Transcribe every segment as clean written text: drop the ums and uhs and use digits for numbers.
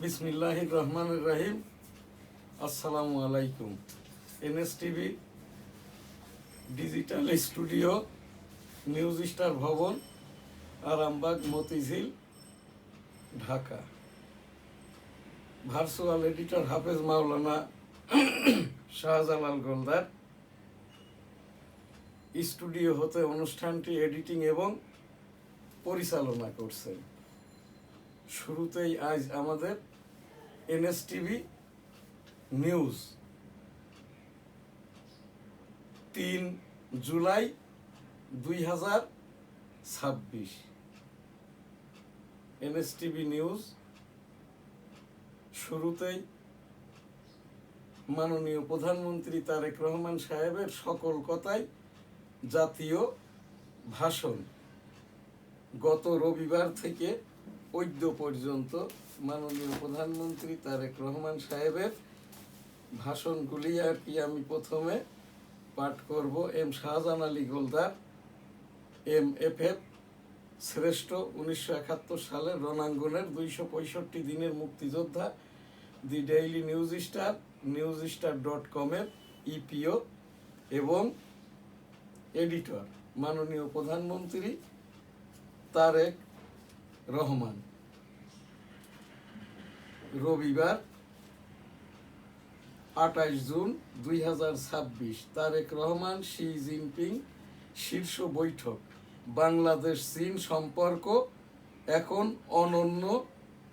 বিসমিল্লাহির রহমানির রহিম। আসসালামু আলাইকুম। NSTV digital studio, news star ভবন, আরামবাগ, মতিঝিল, ঢাকা। ভার্চুয়াল এডিটর হাফেজ মাওলানা শাহজালাল গোলদার। স্টুডিও হতে অনুষ্ঠানটি এডিটিং এবং পরিচালনা করছেন। শুরুতেই আজ আমাদের NSTV news 3 July 2026। NSTV news শুরুতেই মাননীয় প্রধানমন্ত্রী তারেক রহমান সাহেবের সকল কথাই জাতীয় ভাষণ। গত রবিবার থেকে ঐদ্য পর্যন্ত মাননীয় প্রধানমন্ত্রী তারেক রহমান সাহেবের ভাষণগুলি আর কি আমি প্রথমে পাঠ করব। এম শাহজাহান আলী গোলদার, MFF, শ্রেষ্ঠ, 1971 সালের রণাঙ্গনের 265 দিনের মুক্তিযোদ্ধা, দি ডেইলি নিউজ স্টার, newsstar.com-এর EPO এবং এডিটর মাননীয় প্রধানমন্ত্রী তারেক রহমান। রবিবার 28 June 2026। Tarique Rahman Xi Jinping শীর্ষ বৈঠক। বাংলাদেশ চীন সম্পর্ক এখন অনন্য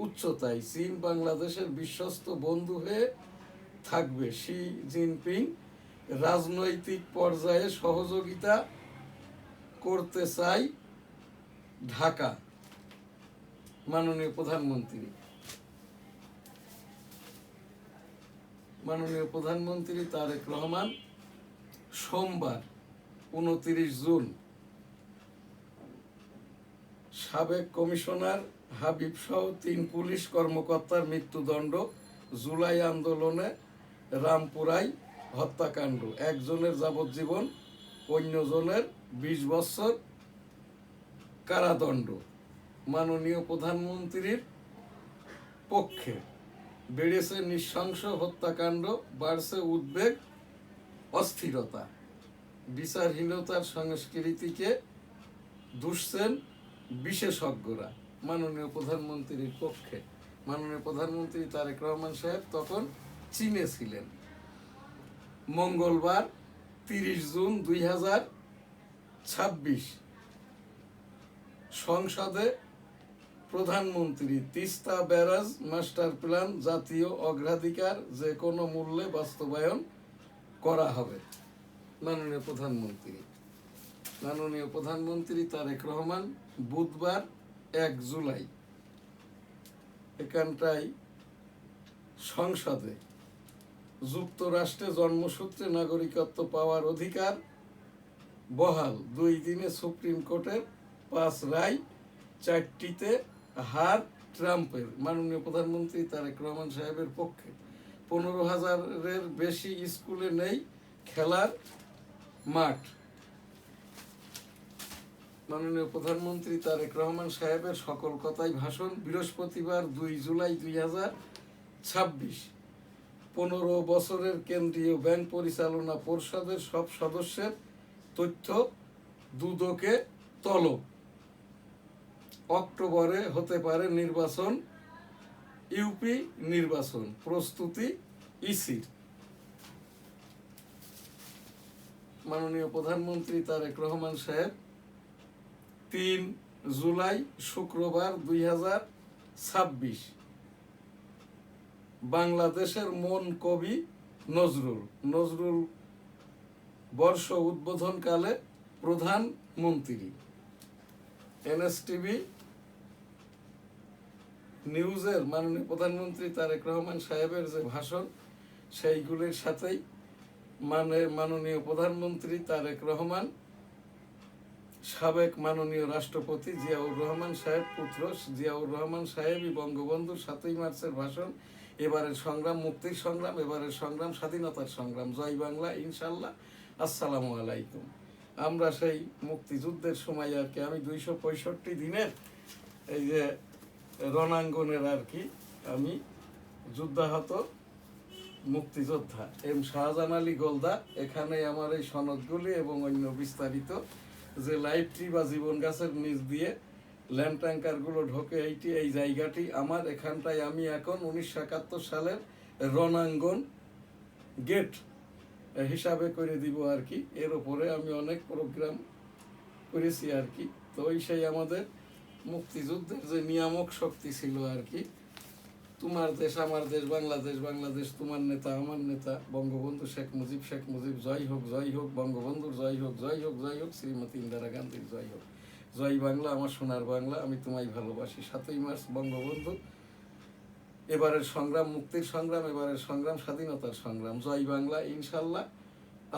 উচ্চতায়। চীন বাংলাদেশের বিশ্বস্ত বন্ধু হয়ে থাকবে। শি জিনপিং রাজনৈতিক পর্যায়ে সহযোগিতা করতে চাই ঢাকা। মাননীয় প্রধানমন্ত্রী তারেক রহমান সোমবার 29 জুন সাবেক কমিশনার হাবিব সহ 3 পুলিশ কর্মকর্তার মৃত্যুদণ্ড। জুলাই আন্দোলনে রামপুরায় হত্যাকাণ্ড, একজনের যাবজ্জীবন, অন্যজনের 20 বছর কারাদণ্ড। মাননীয় প্রধানমন্ত্রীর পক্ষে বেড়েছে নৃশংস হত্যাকাণ্ড, বাড়ছে উদ্বেগ, অস্থিরতা, বিচারহীনতার সংস্কৃতিকে দুষছেন বিশেষজ্ঞরা। মাননীয় প্রধানমন্ত্রীর পক্ষে মাননীয় প্রধানমন্ত্রী তারেক রহমান সাহেব তখন চীনে ছিলেন। মঙ্গলবার 30 জুন 2026 সংসদে প্রধানমন্ত্রী তিস্তা ব্যারাজ মাস্টার প্ল্যান জাতীয় অগ্রাধিকার, যে কোনো মূল্যে বাস্তবায়ন করা হবে। মাননীয় প্রধানমন্ত্রী তারেক রহমান বুধবার 1 জুলাই এখানটায় সংসদে যুক্তরাষ্ট্রে জন্মসূত্রে নাগরিকত্ব পাওয়ার অধিকার বহাল, 2 দিনে সুপ্রিম কোর্টের 5 রায়, 4টিতে হার ট্রাম্পের। মাননীয় প্রধানমন্ত্রী তারেক রহমান সাহেবের পক্ষে 15,000-এর বেশি স্কুলে নেই খেলার মাঠ। মাননীয় প্রধানমন্ত্রী তারেক রহমান সাহেবের সকল কথাই ভাষণ। বৃহস্পতিবার 2 জুলাই 2026 15 বছরের কেন্দ্রীয় ব্যাংক পরিচালনা পর্ষদের সব সদস্যের তথ্য দুদকে তলব। অক্টোবরে হতে পারে নির্বাচন, ইউপি নির্বাচন প্রস্তুতি ইসির। মাননীয় প্রধানমন্ত্রী তারেক রহমান সাহেব 3 জুলাই শুক্রবার 2026 বাংলাদেশের মন কবি নজরুল বর্ষ উদ্বোধনকালে প্রধানমন্ত্রী। NSTV নিউজের মাননীয় প্রধানমন্ত্রী তারেক রহমান সাহেবের যে ভাষণ, সেইগুলির সাথেই মাননীয় প্রধানমন্ত্রী তারেক রহমান সাবেক মাননীয় রাষ্ট্রপতি জিয়াউর রহমান সাহেব পুত্র জিয়াউর রহমান সাহেবই বঙ্গবন্ধুর 7ই মার্চের ভাষণ। এবারের সংগ্রাম মুক্তির সংগ্রাম, এবারের সংগ্রাম স্বাধীনতার সংগ্রাম। জয় বাংলা, ইনশাল্লাহ। আসসালামু আলাইকুম। আমরা সেই মুক্তিযুদ্ধের সময় আর কি আমি 265 দিনের এই যে রণাঙ্গনের আর কি আমি যুদ্ধাহত মুক্তিযোদ্ধা এম শাহজাহান আলী গোলদা। এখানে আমার এই সনদগুলি এবং অন্য বিস্তারিত যে লাইটটি বা জীবন গাছের নিচ দিয়ে ল্যান্ড ট্যাঙ্কারগুলো ঢোকে এই জায়গাটি আমার। এখানটায় আমি এখন 1971 সালের রণাঙ্গন গেট হিসাবে করে দিব আর কি। এর উপরে আমি অনেক প্রোগ্রাম করেছি আর কি। তো ওই সেই আমাদের মুক্তিযুদ্ধের যে নিয়ামক শক্তি ছিল আর কি, তোমার দেশ আমার দেশ বাংলাদেশ, বাংলাদেশ তোমার নেতা আমার নেতা, বঙ্গবন্ধু শেখ মুজিব, শেখ মুজিব জয় হোক, জয় হোক, বঙ্গবন্ধুর জয় হোক, জয় হোক, জয় হোক, শ্রীমতী ইন্দিরা গান্ধীর জয় হোক, জয় বাংলা আমার সোনার বাংলা, আমি তোমায় ভালোবাসি। 7ই মার্চ বঙ্গবন্ধু, এবারের সংগ্রাম মুক্তির সংগ্রাম, এবারের সংগ্রাম স্বাধীনতার সংগ্রাম, জয় বাংলা ইনশাল্লাহ।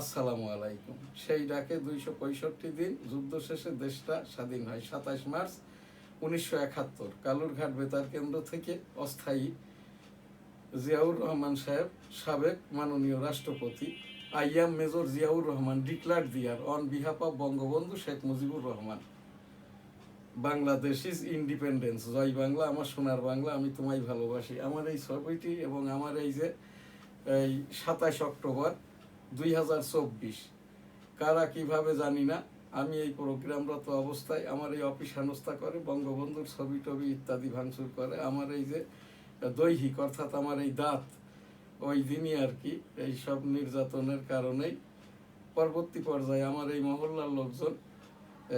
আসসালামু আলাইকুম। সেই ডাকে 265 দিন যুদ্ধ শেষে দেশটা স্বাধীন হয় 27 মার্চ 1971 কালুরঘাট বেতার কেন্দ্র থেকে। অস্থায়ী জিয়াউর রহমান সাহেব, সাবেক মাননীয় রাষ্ট্রপতি, I am Major Ziaur Rahman declare দিয়ার on behalf of Bangabandhu Sheikh Mujibur Rahman, Bangladesh is independence, জয় বাংলা আমার সোনার বাংলা, আমি তোমায় ভালোবাসি। আমার এই ছবিটি এবং আমার এই যে এই 27 অক্টোবর 2024 কারা কিভাবে জানি না, আমি এই প্রোগ্রামরত অবস্থায় আমার এই অফিস হেনস্থা করে, বঙ্গবন্ধুর ছবি টবি ইত্যাদি ভাঙচুর করে। আমার এই যে দৈহিক অর্থাৎ আমার এই দাঁত, ওই দিনই আর কি এই সব নির্যাতনের কারণেই পরবর্তী পর্যায়ে আমার এই মহল্লার লোকজন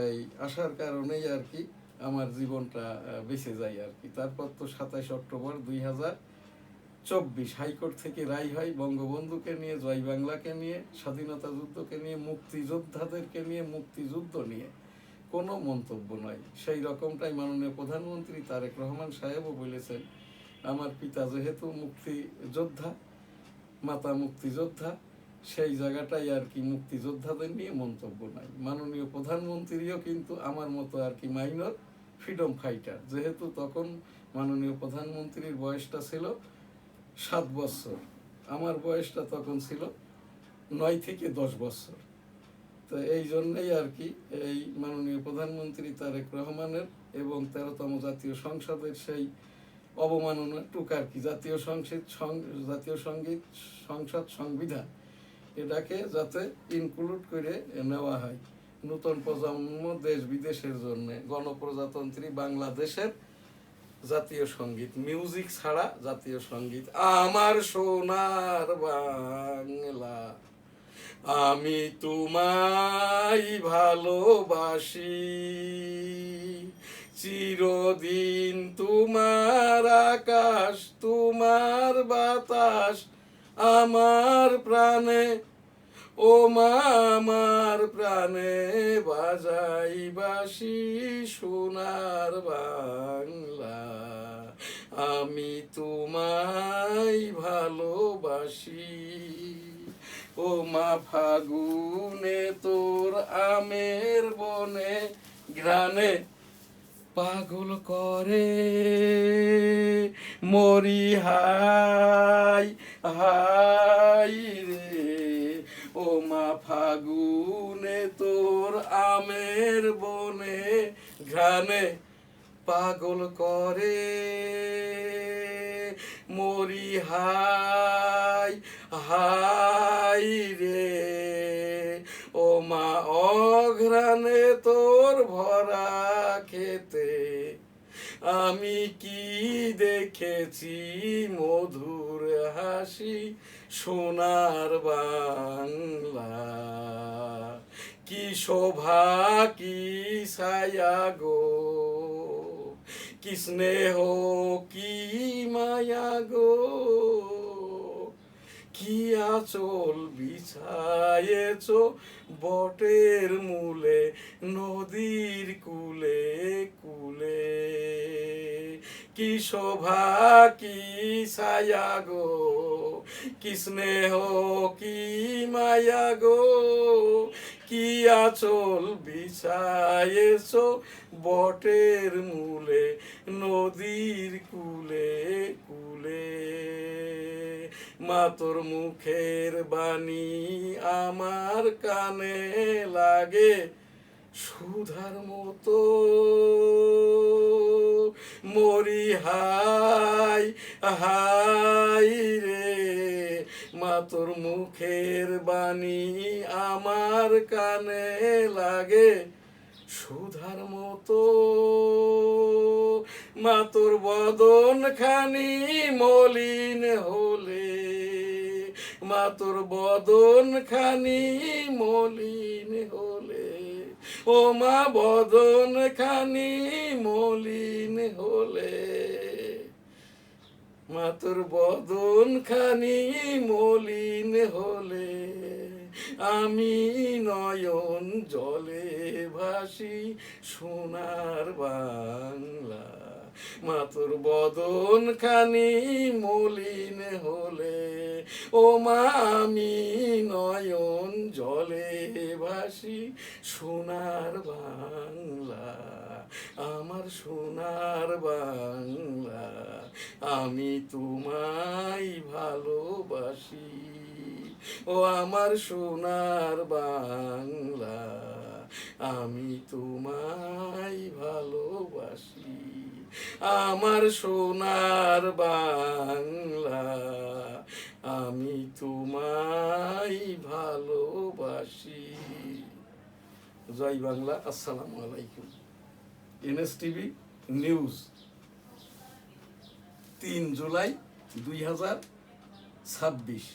এই আসার কারণেই আর কি আমার জীবনটা বেঁচে যায় আর কি। তারপর তো 27 অক্টোবর 2024 হাইকোর্ট থেকে রায় হয় বঙ্গবন্ধুকে নিয়ে, জয় বাংলাকে নিয়ে, স্বাধীনতা যুদ্ধকে নিয়ে, মুক্তিযোদ্ধাদেরকে নিয়ে, মুক্তিযুদ্ধ নিয়ে কোনো মন্তব্য নয়। সেই রকমটাই মাননীয় প্রধানমন্ত্রী তারেক রহমান সাহেবও বলেছেন, আমার পিতা যেহেতু মুক্তিযোদ্ধা, মাতা মুক্তিযোদ্ধা, সেই জায়গাটাই আর কি মুক্তিযোদ্ধাদের নিয়ে মন্তব্য নাই। মাননীয় প্রধানমন্ত্রীও কিন্তু আমার মতো আর কি মাইনর ফ্রিডম ফাইটার, যেহেতু তখন মাননীয় প্রধানমন্ত্রীর বয়সটা ছিল 7 বছর, আমার বয়সটা তখন ছিল 9 থেকে 10 বছর। তো এই জন্যই আর কি এই মাননীয় প্রধানমন্ত্রী তারেক রহমানের এবং 13তম জাতীয় সংসদের সেই অবমাননাটুক আর কি, জাতীয় সঙ্গীত সংসদ সংবিধান এটাকে যাতে ইনক্লুড করে নেওয়া হয় নতুন প্রজন্ম দেশ বিদেশের জন্য। গণপ্রজাতন্ত্রী বাংলাদেশের জাতীয় সঙ্গীত, মিউজিক ছাড়া জাতীয় সঙ্গীত, আমার সোনার বাংলা আমি তোমায় ভালোবাসি, চিরদিন তোমার আকাশ তোমার বাতাস আমার প্রাণে, ও মা আমার প্রাণে বাজাই বাঁশি সোনার বাংলা আমি তোমায় ভালোবাসি। ও মা ফাগুনে তোর আমের বনে ঘ্রাণে পাগল করে মরি হাই হাই রে, ও মা ফাগুনে তোর আমের বনে ঘ্রাণে পাগল করে মরি হাই হাই রে, ও মা অঘ্রাণে তোর ভরা খেতে আমি কি দেখেছি মধুর হাসি সোনার বাংলা, কি শোভা কি ছায়া গো, কি স্নেহ কি মায়া গো, কি আঁচল বিছায়েছ বটের মূলে নদীর কুলে কুলে, কি শোভা কি ছায়া গো, কি স্নেহ কি মায়া গো, কি আঁচল বিছায়েছ বটের মূলে নদীর কুলে কুলে, মা তোর মুখের বাণী আমার কানে লাগে সুধার মতো মরি হাই হাই মা তোর মুখের বাণী আমার কানে লাগে সুধার মতো, মা তোর বদন খানি মলিন হলে, মা তোর বদন খানি মলিন হলে, ও মা বদন খানি মলিন হলে, মা তোর বদন খানি মলিন হলে, আমি নয়ন জলে ভাসি সোনার বাংলা। মা তোর বদন খানি মলিন হলে, ও মা আমি নয়ন জলে ভাসি সোনার বাংলা, আমার সোনার বাংলা। আমি তোমায় ভালোবাসি, ও আমার সোনার বাংলা, আমি তোমায় ভালোবাসি, আমার সোনার বাংলা, আমি তোমায় ভালোবাসি। জয় বাংলা। আসসালামু আলাইকুম। NSTV news 3 July 2026।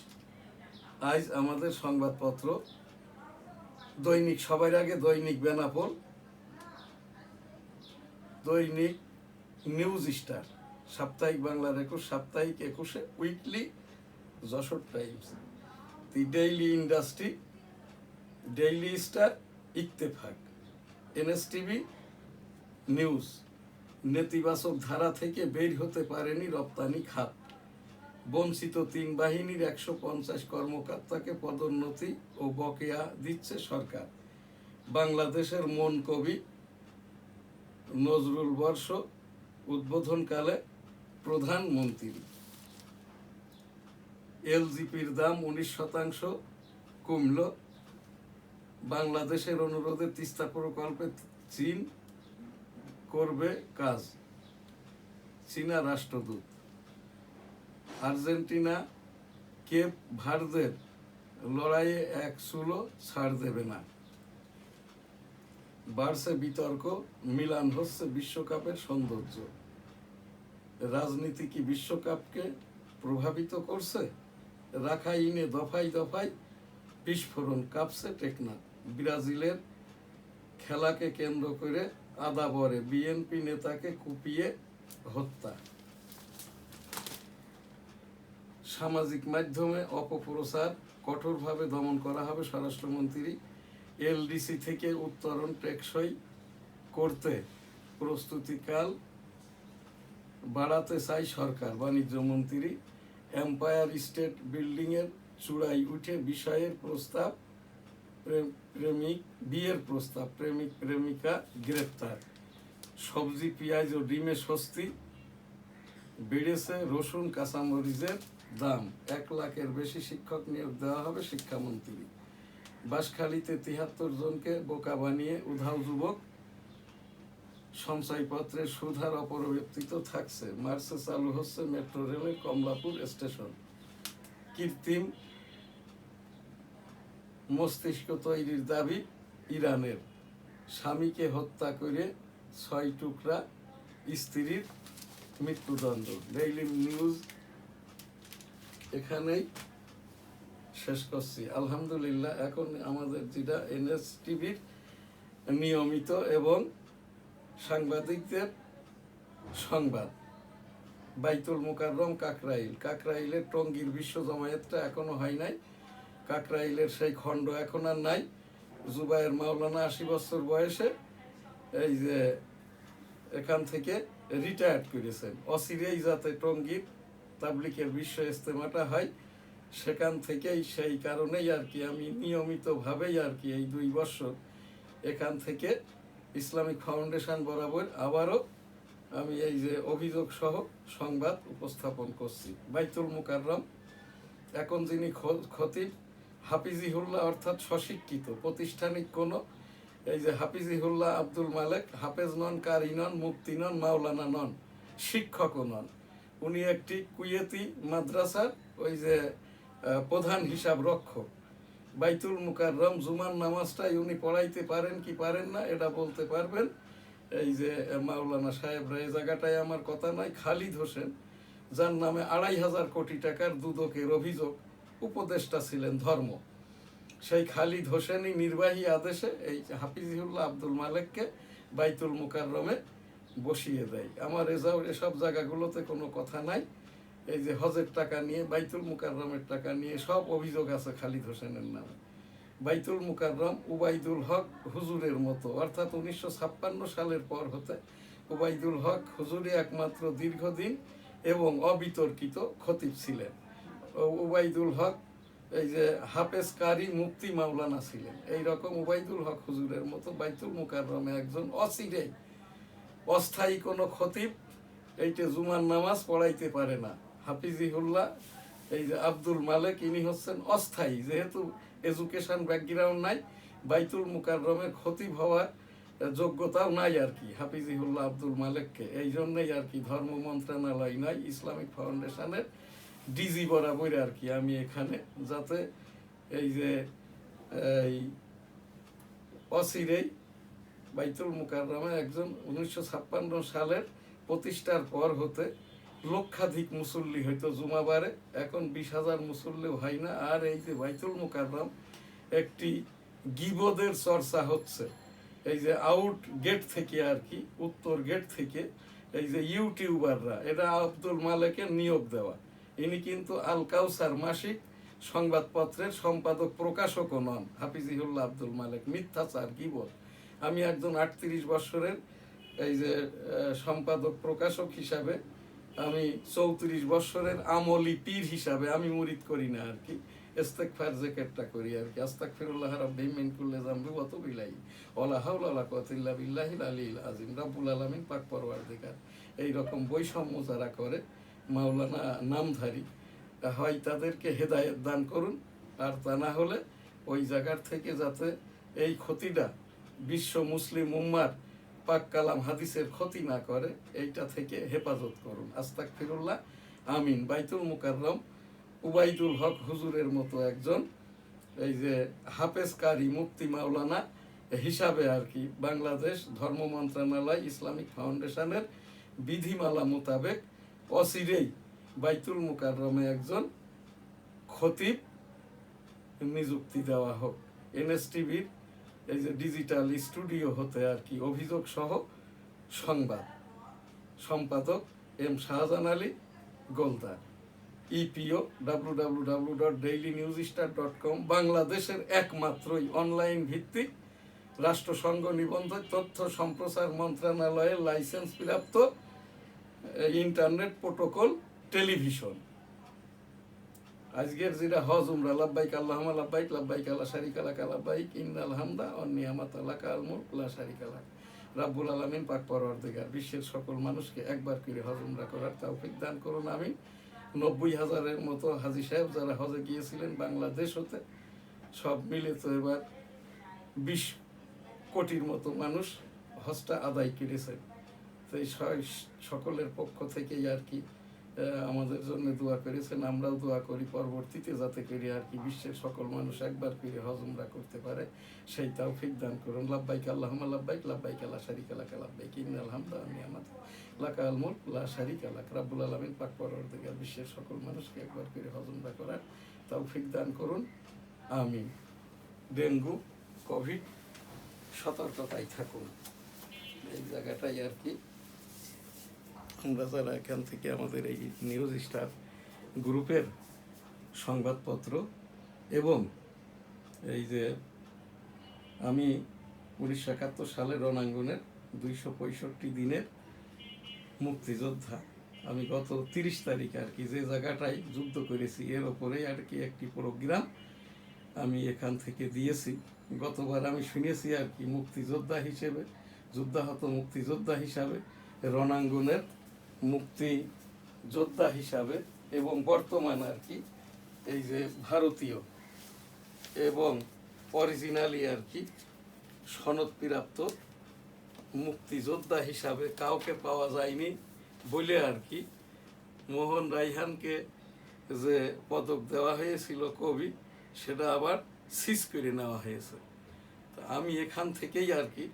আজ আমাদের সংবাদপত্র দৈনিক, সবার আগে দৈনিক বেনাপোল, দৈনিক নিউজ স্টার, সাপ্তাহিক বাংলার 21, সাপ্তাহিক 21, Weekly Jessore Times, the Daily Industry, Daily Star, Ittefaq. NSTV news, নেতিবাচক ধারা থেকে বের হতে পারেনি রপ্তানি খাত, বঞ্চিত 3 বাহিনীর 150 কর্মকর্তাকে পদোন্নতি ও বকেয়া দিচ্ছে সরকার, বাংলাদেশের মন কবি নজরুল বর্ষ উদ্বোধনকালে প্রধানমন্ত্রী, এলজিপির দাম 19% কমল, বাংলাদেশের অনুরোধে তিস্তা প্রকল্পে চীন করবে কাজ, চীনা রাষ্ট্রদূত, আর্জেন্টিনা কেপ ভার্দের লড়াইয়ে 1 চুলো ছাড় দেবে না, বাড়ছে বিতর্ক, মিলান হচ্ছে বিশ্বকাপের সৌন্দর্য, রাজনীতি কি বিশ্বকাপকে প্রভাবিত করছে, রাখাইনে দফায় দফায় বিস্ফোরণ, কাঁপছে টেকনাফ, ব্রাজিলের খেলাকে কেন্দ্র করে আদাবরে বিএনপি নেতাকে কুপিয়ে হত্যা, সামাজিক মাধ্যমে অপপ্রচার কঠোরভাবে দমন করা হবে, স্বরাষ্ট্রমন্ত্রী, এলডিসি থেকে উত্তরণ টেকসই করতে প্রস্তুতিকাল বাড়াতে চাই সরকার, বাণিজ্যমন্ত্রী, এম্পায়ার স্টেট বিল্ডিংয়ের চূড়ায় উঠে বিষয়ের প্রস্তাব, বিয়ের প্রস্তাব, প্রেমিক প্রেমিকা গ্রেপ্তার, সবজি পেঁয়াজ ও ডিমে স্বস্তি, বেড়েছে রসুন কাঁচামরিচের দাম, 1 লাখের বেশি শিক্ষক নিয়োগ দেওয়া হবে, শিক্ষামন্ত্রী, বাঁশখালীতে 73 জনকে বোকা বানিয়ে উধাও যুবক, সঞ্চয়পত্রের সুধার অপরিবর্তিত থাকছে, মার্চে চালু হচ্ছে মেট্রো রেলের কমলাপুর স্টেশন, কৃত্রিম মস্তিষ্ক তৈরির দাবি ইরানের, স্বামীকে হত্যা করে 6 টুকরা, স্ত্রীর মৃত্যুদণ্ড। ডেইলি নিউজ এখানেই শেষ করছি। আলহামদুলিল্লাহ, এখন আমাদের যেটা NSTVর নিয়মিত এবং সাংবাদিকদের সংবাদ, বাইতুল মোকাররম কাকরাইলের টঙ্গীর বিশ্ব জমায়েতটা এখনো হয় নাই, কাকরাইলের সেই খণ্ড এখন আর নাই, জুবায়ের মাওলানা 80 বছর বয়সে এই যে এখান থেকে রিটায়ার্ড করেছেন, অচিরেই যাতে টঙ্গীর তাবলিকের বিশ্ব ইজতেমাটা হয়, সেখান থেকেই, সেই কারণেই আর কি আমি নিয়মিতভাবেই আর কি এই 2 বছর এখান থেকে ইসলামিক ফাউন্ডেশন বরাবর আবারও আমি এই যে অভিযোগ সহ সংবাদ উপস্থাপন করছি। বাইতুল মোকাররম এখন যিনি খতিব হাফিজিহুল্লাহ, অর্থাৎ স্বশিক্ষিত, প্রতিষ্ঠানিক কোনো এই যে হাফিজিহুল্লাহ আব্দুল মালেক হাফেজ নন, কারি নন, মুফতি নন, মাওলানা নন, শিক্ষকও নন, উনি একটি কুয়েতি মাদ্রাসার ওই যে প্রধান হিসাব রক্ষক। বাইতুল মুকাররম জুমার নামাজটাই উনি পড়াইতে পারেন কি পারেন না এটা বলতে পারবেন এই যে মাওলানা সাহেবরা। এই জায়গাটায় আমার কথা নয়। খালিদ হোসেন, যার নামে 2,500 কোটি টাকার দুদকের অভিযোগ, উপদেষ্টা ছিলেন ধর্ম, সেই খালিদ হোসেনই নির্বাহী আদেশে এই হাফিজুল্লাহ আব্দুল মালেককে বাইতুল মুকাররমে বসিয়ে দেয়। আমার এসব জায়গাগুলোতে কোনো কথা নাই। এই যে হজের টাকা নিয়ে, বাইতুল মুকাররমের টাকা নিয়ে সব অভিযোগ আছে খালিদ হোসেনের নামে। বাইতুল মুকাররম উবাইদুল হক হুজুরের মতো, অর্থাৎ 1956 সালের পর হতে উবাইদুল হক হুজুরই একমাত্র দীর্ঘদিন এবং অবিতর্কিত খতিব ছিলেন। উবাইদুল হক এই যে হাফেজ কারি মুফতি মাওলানা ছিলেন। এই রকম উবাইদুল হক হুজুরের মতো বাইতুল মুকাররমে একজন অস্থায়ী কোনো খতিব এইটা জুমার নামাজ পড়াইতে পারে না। হাফিজিহুল্লাহ এই যে আব্দুল মালেক, ইনি হচ্ছেন অস্থায়ী, যেহেতু এডুকেশন ব্যাকগ্রাউন্ড নাই, বাইতুল মুকাররমের খতিব হওয়ার যোগ্যতাও নাই আর কি হাফিজিহুল্লাহ আব্দুল মালেককে। এই জন্যই আর কি ধর্ম মন্ত্রণালয় নয়, ইসলামিক ফাউন্ডেশনের ডিজি বরাবর আর কি আমি এখানে, যাতে এই যে এই অচিরেই বাইতুল মুকাররমে একজন 1956 সালের প্রতিষ্ঠার পর হতে লক্ষাধিক মুসল্লি হইতো জুমাবারে, এখন 20,000 মুসল্লিও হয় না। আর এই যে বাইতুল মুকাররম একটি গিবদের চর্চা হচ্ছে এই যে আউট গেট থেকে আর কি, উত্তর গেট থেকে এই যে ইউটিউবাররা, এটা আব্দুল মালেকের নিয়োগ দেওয়া। ইনি কিন্তু আল কাউসার মাসিক সংবাদপত্রের সম্পাদক প্রকাশকও নন হাফিজিহুল্লাহ আব্দুল মালেক। মিথ্যাচার, গিবত। আমি একজন 38 বছরের এই যে সম্পাদক প্রকাশক হিসাবে, আমি 34 বছরের আমলি পীর হিসাবে আমি মুরিদ করি না আর কি, ইস্তেগফার জিকিরটা করি আর কি। আস্তাগফিরুল্লাহ রাব্বি মিন কুল্লি যামবি ওয়া তুবু ইলাইহি ওয়ালা হাওলা ওয়ালা কুওয়াতা ইল্লা বিল্লাহিল আলিয়্যিল আযীম। রব্বুল আলামিন পাক পরওয়ারদিগার। এই রকম বৈষম্য যারা করে মাওলানা নামধারী, হয় তাদেরকে হেদায়েত দান করুন, আর তা না হলে ওই জায়গার থেকে যাতে এই ক্ষতিটা বিশ্ব মুসলিম উম্মার পাক কালাম হাদিসের ক্ষতি না করে, এইটা থেকে হেফাজত করুন। আস্তাগফিরুল্লাহ, আমিন। বাইতুল মুকাররম উবাইদুল হক হুজুরের মতো একজন এই যে হাফেজ কারি মুফতি মাওলানা হিসাবে আর কি বাংলাদেশ ধর্ম মন্ত্রণালয় ইসলামিক ফাউন্ডেশনের বিধিমালা মোতাবেক অচিরেই বাইতুল মুকাররমে একজন খতিব নিযুক্তি দেওয়া হোক। এনএসটিভির এই যে ডিজিটাল স্টুডিও হতে আর কি অভিযোগ সহ সংবাদ সম্পাদক M Shahjahan Ali Goldar, EPO www.dailynewsstar.com, বাংলাদেশের একমাত্রই অনলাইন ভিত্তিক রাষ্ট্রসংঘ নিবন্ধন তথ্য সম্প্রচার মন্ত্রণালয়ের লাইসেন্স প্রাপ্ত ইন্টারনেট প্রোটোকল টেলিভিশন। আজকের যেটা হজ উমরা, লাব্বাইক আল্লাহুম্মা লাব্বাইক, লাব্বাইক লা শারীকা লাক লাব্বাইক, ইন্নাল হামদা ওয়ান নি'মাতা লাকাল মুলক লা শারীকা লাক। রব্বুল আলামিন পাক পরওয়ারদিগার বিশ্বের সকল মানুষকে একবার করে হজ উমরা করার তৌফিক দান করুন, আমিন। 90,000-এর মতো হাজী সাহেব যারা হজে গিয়েছিলেন বাংলাদেশ হতে, সব মিলে তো এবার 20 কোটির মতো মানুষ হজটা আদায় করেছেন। তো এই সকলের পক্ষ থেকেই আর কি আমাদের জন্য দোয়া করেছেন, আমরাও দোয়া করি পরবর্তীতে যাতে করে আর কি বিশ্বের সকল মানুষ একবার করে হজ উমরা করতে পারে, সেই তৌফিক দান করুন। লাব্বাইক আল্লাহুম্মা লাব্বাইক, লাব্বাইক লা শারীকা লাক লাব্বাইক, ইন্নাল হামদা ওয়ান নি'মাতা লাকাল মুলক লা শারীকা লাক। রব্বুল আলামিন পাক পরওয়ারদিগার বিশ্বের সকল মানুষকে একবার করে হজ উমরা করার তৌফিক দান করুন, আমিন। ডেঙ্গু, কোভিড, সতর্কতায় থাকুন। এই জায়গাটাই আর কি আমরা যারা এখান থেকে আমাদের এই নিউজ স্টার গ্রুপের সংবাদপত্র এবং এই যে আমি 1971 সালে রণাঙ্গনের 265 দিনের মুক্তিযোদ্ধা, আমি গত 30 তারিখ আর কি যে জায়গাটায় যুদ্ধ করেছি এর ওপরেই আর কি একটি প্রোগ্রাম আমি এখান থেকে দিয়েছি। গতবার আমি শুনেছি আর কি মুক্তিযোদ্ধা হিসেবে, যুদ্ধাহত মুক্তিযোদ্ধা হিসাবে, রণাঙ্গনের মুক্তিযোদ্ধা হিসাবে এবং বর্তমান আর কি এই যে ভারতীয় এবং অরিজিনালি আর কি সনদপ্রাপ্ত মুক্তিযোদ্ধা হিসাবে কাউকে পাওয়া যায়নি বলে আর কি মোহন রায়হানকে যে পদক দেওয়া হয়েছিল কবি, সেটা আবার সিজ করে নেওয়া হয়েছে। তা আমি এখান থেকেই আর কি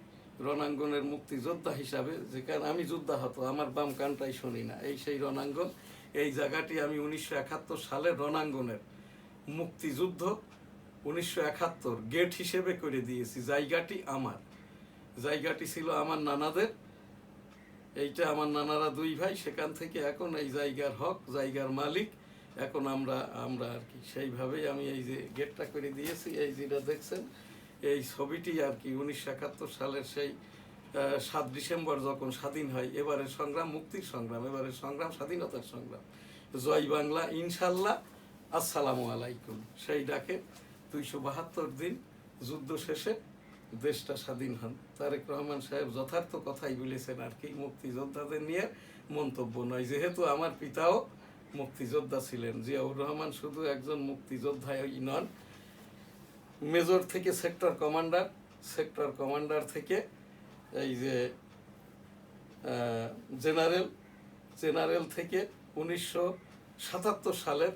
রণাঙ্গনের মুক্তিযোদ্ধা হিসাবে, যেখানে আমি যুদ্ধাহত, আমার বাম কানটাই শুনি না, এই সেই রণাঙ্গন, এই জায়গাটি আমি 1971 সালে রণাঙ্গনের মুক্তিযুদ্ধ 1971 গেট হিসেবে করে দিয়েছি। জায়গাটি আমার, জায়গাটি ছিল আমার নানাদের, এইটা আমার নানারা দুই ভাই, সেখান থেকে এখন এই জায়গার হক, জায়গার মালিক এখন আমরা আর কি। সেইভাবেই আমি এই যে গেটটা করে দিয়েছি, এই যেটা দেখছেন এই ছবিটি আর কি 1971 সালের সেই 7 ডিসেম্বর যখন স্বাধীন হয়। এবারের সংগ্রাম মুক্তির সংগ্রাম, এবারের সংগ্রাম স্বাধীনতার সংগ্রাম। জয় বাংলা, ইনশাল্লাহ, আসসালামু আলাইকুম। সেই ডাকে 272 দিন যুদ্ধ শেষে দেশটা স্বাধীন হন। তারেক রহমান সাহেব যথার্থ কথাই বলেছেন আর কি, মুক্তিযোদ্ধাদের নিয়ে মন্তব্য নয়। যেহেতু আমার পিতাও মুক্তিযোদ্ধা ছিলেন, জিয়াউর রহমান শুধু একজন মুক্তিযোদ্ধাই নন, মেজর থেকে সেক্টর কমান্ডার, সেক্টর কমান্ডার থেকে এই যে জেনারেল, জেনারেল থেকে 1977 সালের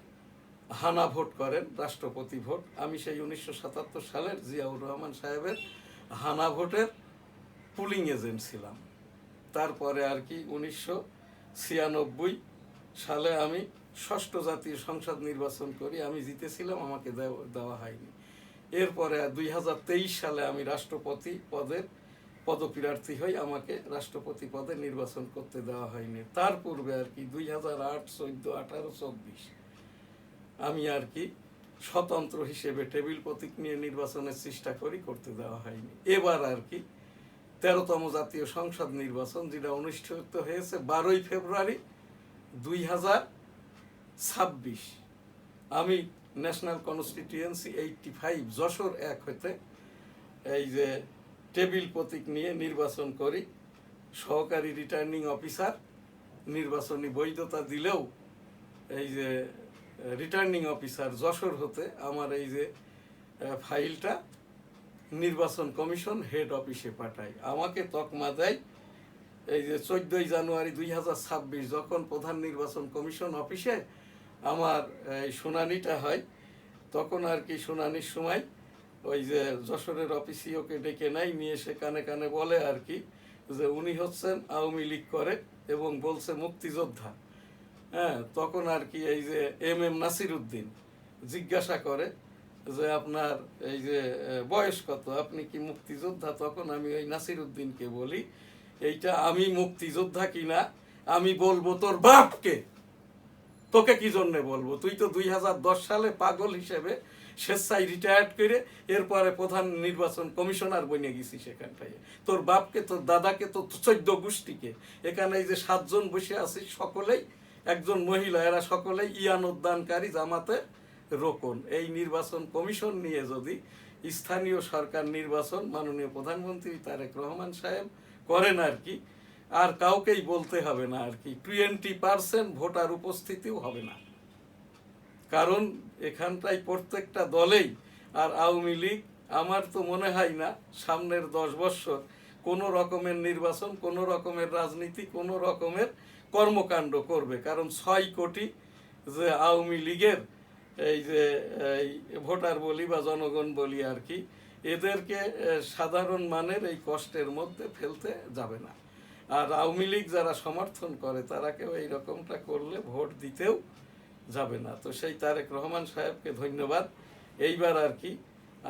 হানা ভোট করেন, রাষ্ট্রপতি ভোট। আমি সেই 1977 সালের জিয়াউর রহমান সাহেবের হানা ভোটের পুলিং এজেন্ট ছিলাম। তারপরে আর কি 1996 সালে আমি 6ষ্ঠ জাতীয় সংসদ নির্বাচন করি, আমি জিতেছিলাম, আমাকে দেওয়া হয়নি। এরপরে 2023 সালে আমি রাষ্ট্রপতি পদের পদপ্রার্থী হই, আমাকে রাষ্ট্রপতি পদে নির্বাচন করতে দেওয়া হয়নি। তার পূর্বে আর কি 2008, 14, 18, 24 আমি আর কি স্বতন্ত্র হিসেবে টেবিল প্রতীক নিয়ে নির্বাচনের চেষ্টা করি, করতে দেওয়া হয়নি। এবার আর কি 13তম জাতীয় সংসদ নির্বাচন, যেটা অনুষ্ঠিত হয়েছে 12 ফেব্রুয়ারি 2026। আমি ন্যাশনাল কনস্টিটিউয়েন্সি 85 যশোর 1 হতে এই যে টেবিল প্রতীক নিয়ে নির্বাচন করি। সহকারী রিটার্নিং অফিসার নির্বাচনী বৈধতা দিলেও এই যে রিটার্নিং অফিসার যশোর হতে আমার এই যে ফাইলটা নির্বাচন কমিশন হেড অফিসে পাঠায়, আমাকে তকমা দেয়। এই যে 14 জানুয়ারি 2026 যখন প্রধান নির্বাচন কমিশন অফিসে আমার এই শুনানিটা হয়, তখন আর কি শুনানির সময় ওই যে যশোরের অফিসিওকে ডেকে নেয়, নিয়ে এসে কানে কানে বলে আর কি যে উনি হচ্ছেন আওয়ামী লীগ করে এবং বলছে মুক্তিযোদ্ধা। হ্যাঁ, তখন আর কি এই যে MM নাসির উদ্দিন জিজ্ঞাসা করে যে আপনার এই যে বয়স কত, আপনি কি মুক্তিযোদ্ধা? তখন আমি ওই নাসির উদ্দিনকে বলি, এইটা আমি মুক্তিযোদ্ধা কিনা আমি বলবো তোর বাপকে, তোকে কি জন্যে বলবো? তুই তো 2010 সালে পাগল হিসেবে স্বেচ্ছায় রিটায়ার্ড করে এরপরে প্রধান নির্বাচন কমিশনার বনে গেছি সেখানটায়। তোর বাপকে, তোর দাদাকে, তোর 14 গোষ্ঠীকে, এখানে এই যে 7 জন বসে আছি সকলেই একজন মহিলা, এরা সকলেই ইয়ান উদ্যানকারী জামাতে রোকন। এই নির্বাচন কমিশন নিয়ে যদি স্থানীয় সরকার নির্বাচন মাননীয় প্রধানমন্ত্রী তারেক রহমান সাহেব করেন আর কি, আর কাউকেই বলতে হবে না আর কি, 20% ভোটার উপস্থিতিও হবে না। কারণ এখানটায় প্রত্যেকটা দলেই, আর আওয়ামী লীগ আমার তো মনে হয় না সামনের 10 বছর কোনো রকমের নির্বাচন, কোনো রকমের রাজনীতি, কোনো রকমের কর্মকাণ্ড করবে। কারণ 6 কোটি যে আওয়ামী লীগের এই যে ভোটার বলি বা জনগণ বলি আর কি, এদেরকে সাধারণ মানের এই কষ্টের মধ্যে ফেলতে যাবে না। আর আওয়ামী লীগ যারা সমর্থন করে তারা কেউ এই রকমটা করলে ভোট দিতেও যাবে না। তো সেই তারেক রহমান সাহেবকে ধন্যবাদ। এইবার আর কি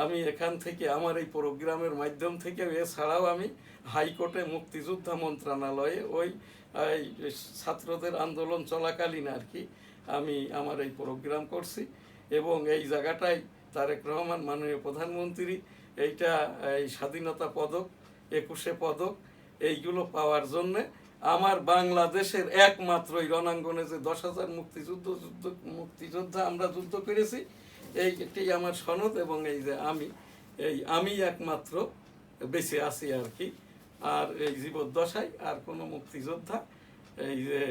আমি এখান থেকে আমার এই প্রোগ্রামের মাধ্যম থেকে, এছাড়াও আমি হাইকোর্টে মুক্তিযোদ্ধা মন্ত্রণালয়ে ওই ছাত্রদের আন্দোলন চলাকালীন আর কি আমি আমার এই প্রোগ্রাম করছি। এবং এই জায়গাটায় তারেক রহমান মাননীয় প্রধানমন্ত্রী এইটা এই স্বাধীনতা পদক, 21 পদক এইগুলো পাওয়ার জন্যে আমার বাংলাদেশের একমাত্র এই রণাঙ্গনে যে 10,000 মুক্তিযোদ্ধা আমরা যুদ্ধ করেছি, এইটাই আমার সনদ। এবং এই যে আমি একমাত্র বেঁচে আছি আর কি। আর এই জীবদ্দশায় আর কোনো মুক্তিযোদ্ধা এই যে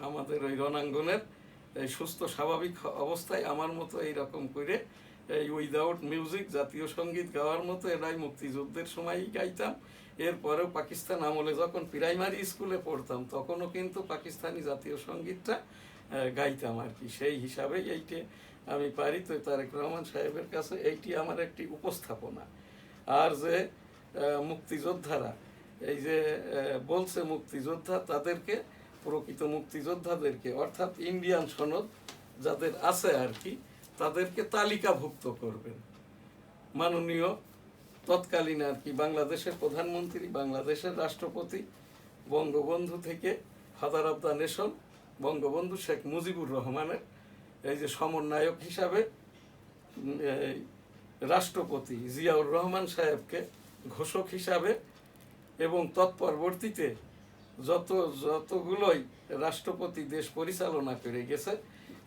আমাদের ওই রণাঙ্গনের এই সুস্থ স্বাভাবিক অবস্থায় আমার মতো এইরকম করে এই উইদাউট মিউজিক জাতীয় সঙ্গীত গাওয়ার মতো, এটাই মুক্তিযুদ্ধের সময়ই গাইতাম। এরপরেও পাকিস্তান আমলে যখন প্রাইমারি স্কুলে পড়তাম তখনও কিন্তু পাকিস্তানি জাতীয় সঙ্গীতটা গাইতাম আর কি। সেই হিসাবে এইটি আমি পারি। তো তারেক রহমান সাহেবের কাছে এইটি আমার একটি উপস্থাপনা। আর যে মুক্তিযোদ্ধারা এই যে বলছে মুক্তিযোদ্ধা, তাদেরকে প্রকৃত মুক্তিযোদ্ধাদেরকে অর্থাৎ ইন্ডিয়ান সনদ যাদের আছে আর কি, তাদেরকে তালিকাভুক্ত করবেন। মাননীয় তৎকালীন আর কি বাংলাদেশের প্রধানমন্ত্রী, বাংলাদেশের রাষ্ট্রপতি, বঙ্গবন্ধু থেকে father of the nation Bangabandhu Sheikh Mujibur রহমানের এই যে সমন্বয়ক হিসাবে রাষ্ট্রপতি জিয়াউর রহমান সাহেবকে ঘোষক হিসাবে, এবং তৎপরবর্তীতে যতগুলোই রাষ্ট্রপতি দেশ পরিচালনা করে গেছে,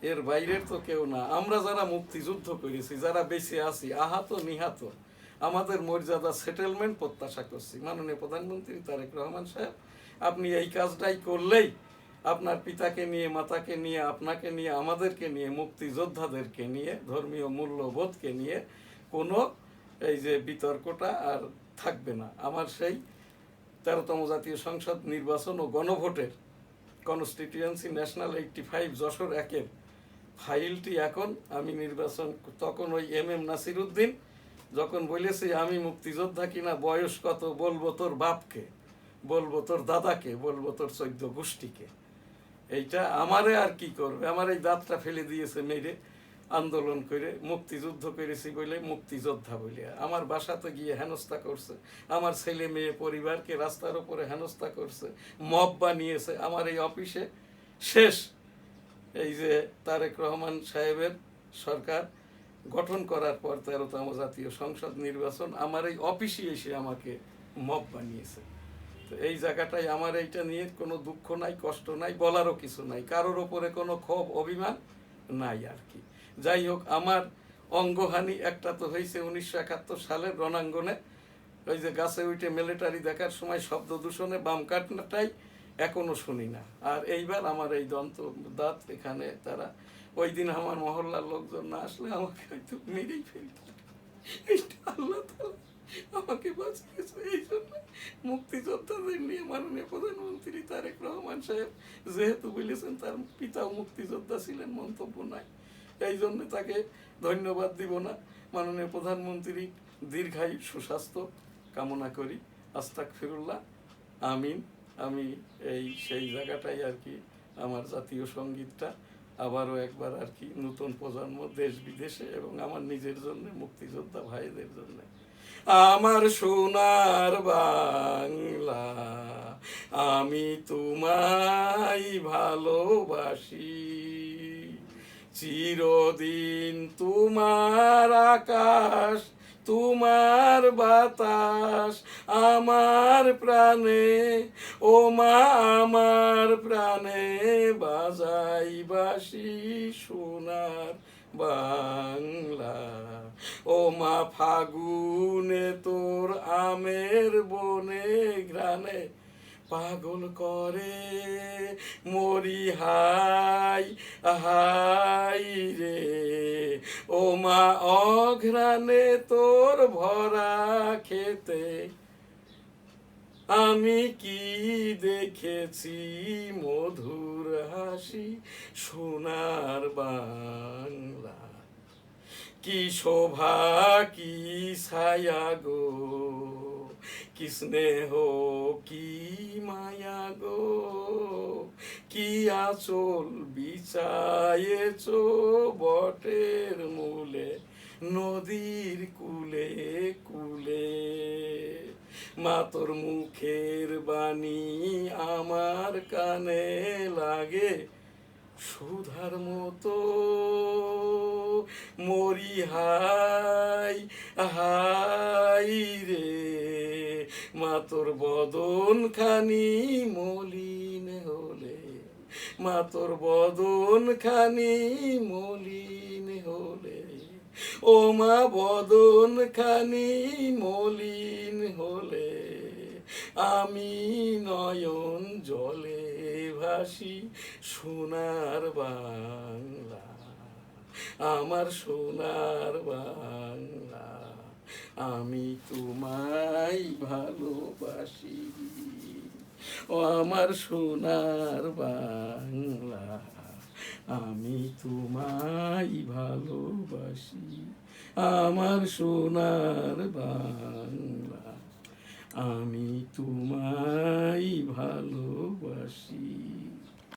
এর বাইরের তো কেউ না। আমরা যারা মুক্তিযুদ্ধ করেছি, যারা বেঁচে আছি, আহত নিহত, আমাদের মর্যাদা সেটেলমেন্ট প্রত্যাশা করছি। মাননীয় প্রধানমন্ত্রী তারেক রহমান সাহেব, আপনি এই কাজটাই করলেই আপনার পিতাকে নিয়ে, মাতাকে নিয়ে, আপনাকে নিয়ে, আমাদেরকে নিয়ে, মুক্তিযোদ্ধাদেরকে নিয়ে, ধর্মীয় মূল্যবোধকে নিয়ে কোনো এই যে বিতর্কটা আর থাকবে না। আমার সেই 13তম জাতীয় সংসদ নির্বাচন ও গণভোটের কনস্টিটিউয়েন্সি ন্যাশনাল 85 যশোর 1-এর ফাইলটি এখন আমি নির্বাচন, তখন ওই MM নাসির উদ্দিন যখন বলেছি আমি মুক্তিযোদ্ধা কিনা, বয়স কত, বলবো তোর বাপকে, বলবো তোর দাদাকে, বলবো তোর 14 গোষ্ঠীকে। এইটা আমারে আর কি করবে, আমার এই দাঁতটা ফেলে দিয়েছে মেরে, আন্দোলন করে মুক্তিযুদ্ধ করেছি বলে মুক্তিযোদ্ধা বলে আমার বাসাতে গিয়ে হেনস্থা করছে, আমার ছেলে মেয়ে পরিবারকে রাস্তার উপরে হেনস্থা করছে, মব বানিয়েছে। আমার এই অফিসে শেষ এই যে তারেক রহমান সাহেবের সরকার গঠন করার পর 13তম জাতীয় সংসদ নির্বাচন, আমার এই অফিসে এসে আমাকে মব বানিয়েছে। তো এই জায়গাটায় আমার এইটা নিয়ে কোনো দুঃখ নাই, কষ্ট নাই, বলারও কিছু নাই, কারোর ওপরে কোনো ক্ষোভ অভিমান নাই আর কি। যাই হোক, আমার অঙ্গহানি একটা তো হয়েছে 1971 সালের রণাঙ্গনে, ওই যে গাছে উঠে মিলিটারি দেখার সময় শব্দ দূষণে বাম কাটনাটাই এখনো শুনি না। আর এইবার আমার এই দাঁত এখানে, তারা ওই দিন আমার মহল্লার লোকজন না আসলে আমাকে হয়তো মেরেই ফেলত। এইটা আল্লাহ তাআলা আমাকে বাঁচিয়েছে। এই জন্য মুক্তিযোদ্ধাদের নিয়ে মাননীয় প্রধানমন্ত্রী তারেক রহমান সাহেব যেহেতু বলেছেন তার পিতাও মুক্তিযোদ্ধা ছিলেন, মন্তব্য নাই। এই জন্য তাকে ধন্যবাদ দিব না। মাননীয় প্রধানমন্ত্রী দীর্ঘায়ু সুস্বাস্থ্য কামনা করি। আস্তাগফিরুল্লাহ, আমিন। আমি এই সেই জায়গাটাই আর কি, আমার জাতীয় সঙ্গীতটা আবারও একবার আর কি নতুন প্রজন্ম, দেশ বিদেশে এবং আমার নিজের জন্য, মুক্তিযোদ্ধা ভাইদের জন্য। আমার সোনার বাংলা, আমি তোমায় ভালোবাসি, চিরদিন তোমার আকাশ, তোমার বাতাস আমার প্রাণে, ও মা আমার প্রাণে বাজাই বাঁশি সোনার বাংলা। ও মা ফাগুনে তোর আমের বনে ঘ্রাণে পাগল করে মরি হাই হাই রে। ও মা অঘ্রাণে তোর ভরা খেতে আমি কি দেখেছি মধুর হাসি সোনার বাংলা। কি শোভা কি ছায়া গো, কি স্নেহ কি মায়া গো, কি আঁচল বিছায়েছ বটের মূলে, নদীর কুলে কুলে। মা তোর মুখের বাণী আমার কানে লাগে সুধার মতো, মরি হাই হাই রে। মা তোর বদন খানি মলিন হলে, মা তোর বদন খানি মলিন হলে, ও মা বদন খানি মলিন হলে আমি নয়ন জলে ভাসি সোনার বাংলা, আমার সোনার বাংলা। আমি তোমায় ভালোবাসি, ও আমার সোনার বাংলা, আমি তোমায় ভালোবাসি, আমার সোনার বাংলা, আমি তোমায় ভালোবাসি।